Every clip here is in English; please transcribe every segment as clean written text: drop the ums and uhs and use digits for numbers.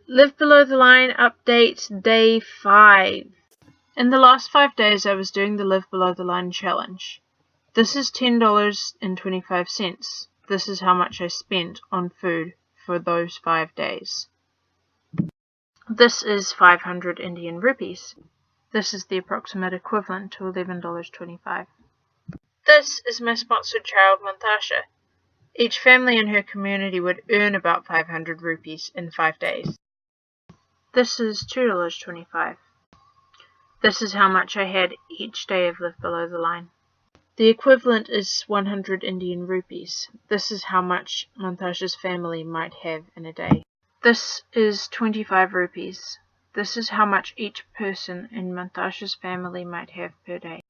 Live Below the Line update day 5. In the last 5 days I was doing the Live Below the Line challenge. This is $10.25. This is how much I spent on food for those 5 days. This is 500 Indian rupees. This is the approximate equivalent to $11.25. This is my sponsored child, Mantasha. Each family in her community would earn about 500 rupees in 5 days. This is $2.25. This is how much I had each day of Live Below the Line. The equivalent is 100 Indian rupees. This is how much Mantasha's family might have in a day. This is 25 rupees. This is how much each person in Mantasha's family might have per day.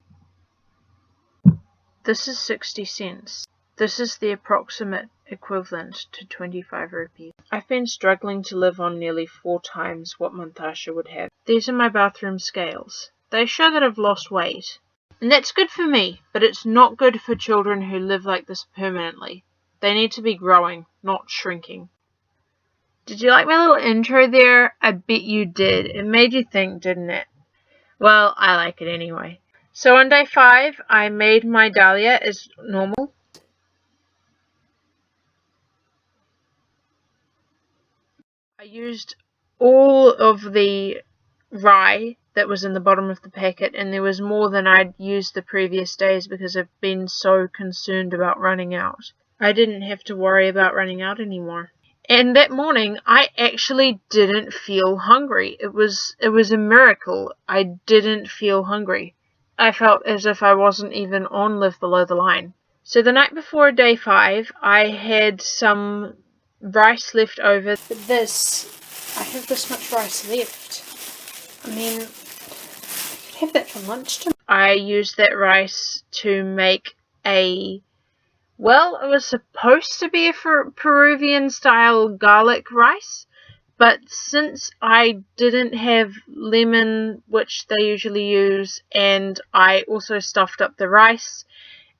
This is 60 cents. This is the approximate equivalent to 25 rupees. I've been struggling to live on nearly 4 times what Mantasha would have. These are my bathroom scales. They show that I've lost weight. And that's good for me, but it's not good for children who live like this permanently. They need to be growing, not shrinking. Did you like my little intro there? I bet you did. It made you think, didn't it? Well, I like it anyway. So on day 5, I made my dahlia as normal. I used all of the rye that was in the bottom of the packet, and there was more than I'd used the previous days because I've been so concerned about running out. I didn't have to worry about running out anymore. And that morning, I actually didn't feel hungry. It was a miracle. I didn't feel hungry. I felt as if I wasn't even on Live Below the Line. So the night before day 5, I had some rice left over. But I have this much rice left. I mean, I could have that for lunch. I used that rice to make it was supposed to be a Peruvian style garlic rice, but since I didn't have lemon, which they usually use, and I also stuffed up the rice,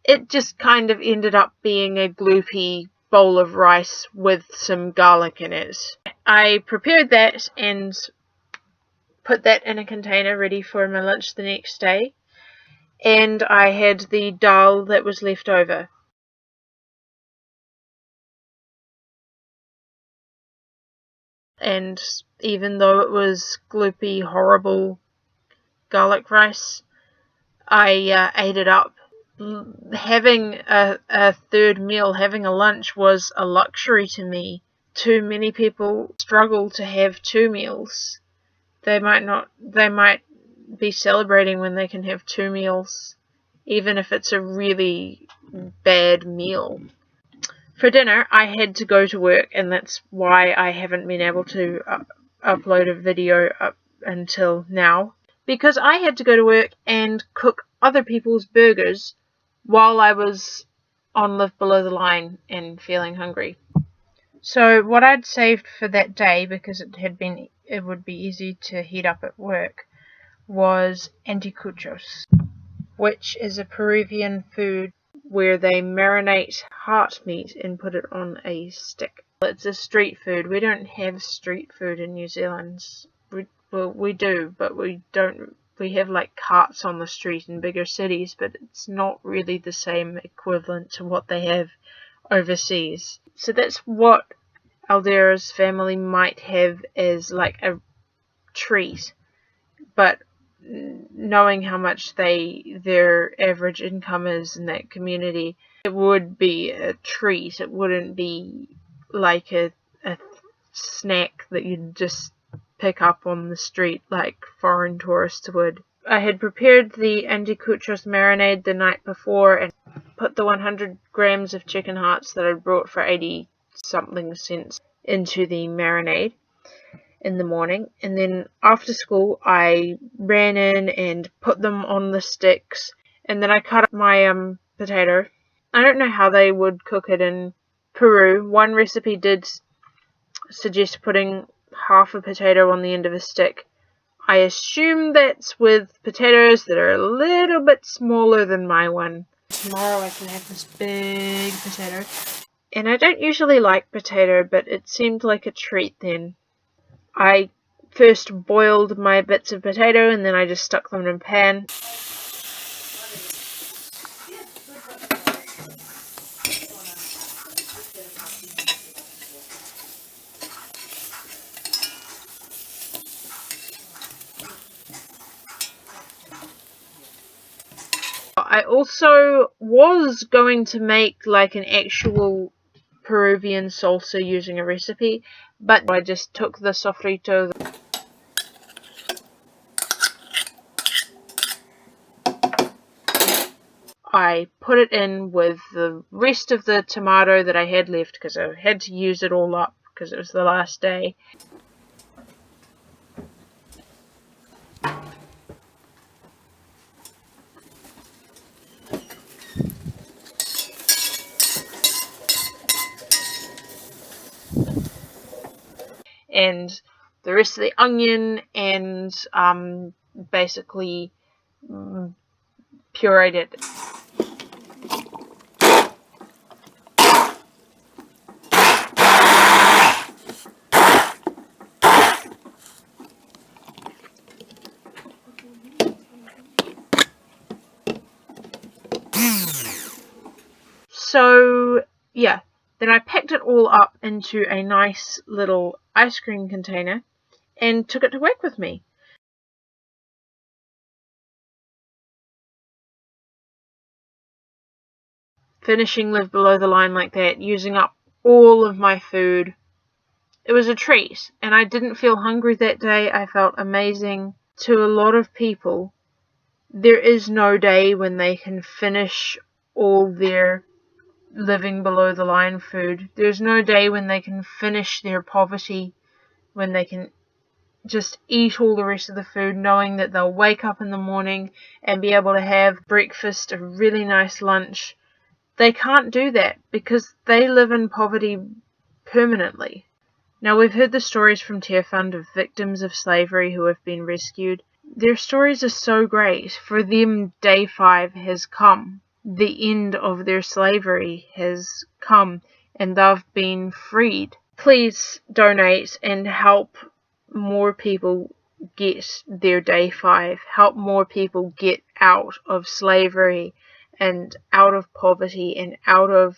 it just kind of ended up being a gloopy bowl of rice with some garlic in it. I prepared that and put that in a container ready for my lunch the next day, and I had the dal that was left over. And even though it was gloopy, horrible garlic rice, I ate it up. Having a third meal, having a lunch, was a luxury to me. Too many people struggle to have 2 meals. They might be celebrating when they can have 2 meals, even if it's a really bad meal. For dinner, I had to go to work, and that's why I haven't been able to upload a video up until now. Because I had to go to work and cook other people's burgers while I was on Live Below the Line and feeling hungry. So what I'd saved for that day, because it would be easy to heat up at work, was anticuchos, which is a Peruvian food where they marinate heart meat and put it on a stick. It's a street food. We don't have street food in New Zealand. We do, but we don't. We have like carts on the street in bigger cities, but it's not really the same equivalent to what they have overseas. So that's what Aldera's family might have as like a treat, but knowing how much their average income is in that community, it would be a treat. It wouldn't be like a snack that you'd just pick up on the street like foreign tourists would. I had prepared the anticuchos marinade the night before and put the 100 grams of chicken hearts that I'd brought for 80 something cents into the marinade in the morning, and then after school I ran in and put them on the sticks, and then I cut up my potato. I don't know how they would cook it in Peru. One recipe did suggest putting half a potato on the end of a stick. I assume that's with potatoes that are a little bit smaller than my one. Tomorrow I can have this big potato. And I don't usually like potato, but it seemed like a treat then. I first boiled my bits of potato and then I just stuck them in a pan. I also was going to make like an actual Peruvian salsa using a recipe, but I just took the sofrito. I put it in with the rest of the tomato that I had left because I had to use it all up because it was the last day. And the rest of the onion and basically pureed it. So yeah, then I packed it all up into a nice little ice cream container and took it to work with me. Finishing Live Below the Line like that, using up all of my food. It was a treat, and I didn't feel hungry that day. I felt amazing. To a lot of people, there is no day when they can finish all their living below the line food. There's no day when they can finish their poverty, when they can just eat all the rest of the food knowing that they'll wake up in the morning and be able to have breakfast, a really nice lunch. They can't do that because they live in poverty permanently. Now, we've heard the stories from Tearfund of victims of slavery who have been rescued. Their stories are so great. For them, day 5 has come. The end of their slavery has come and they've been freed. Please donate and help more people get their day 5. Help more people get out of slavery and out of poverty and out of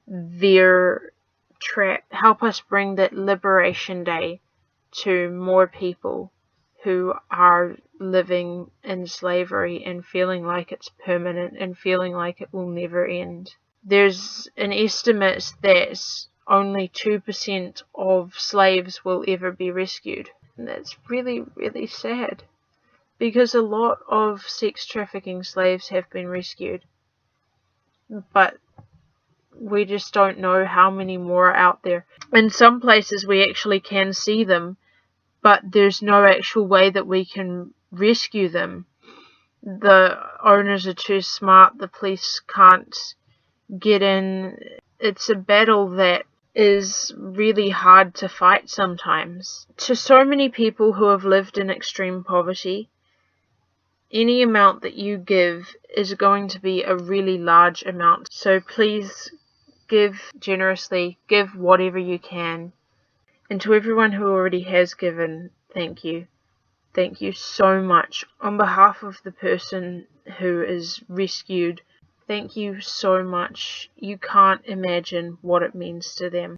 their trap. Help us bring that Liberation Day to more people who are living in slavery and feeling like it's permanent and feeling like it will never end. There's an estimate that only 2% of slaves will ever be rescued. And that's really, really sad because a lot of sex trafficking slaves have been rescued. But we just don't know how many more are out there. In some places we actually can see them, but there's no actual way that we can rescue them. The owners are too smart, the police can't get in. It's a battle that is really hard to fight sometimes. To so many people who have lived in extreme poverty, any amount that you give is going to be a really large amount. So please give generously, give whatever you can. And to everyone who already has given, thank you. Thank you so much. On behalf of the person who is rescued, thank you so much. You can't imagine what it means to them.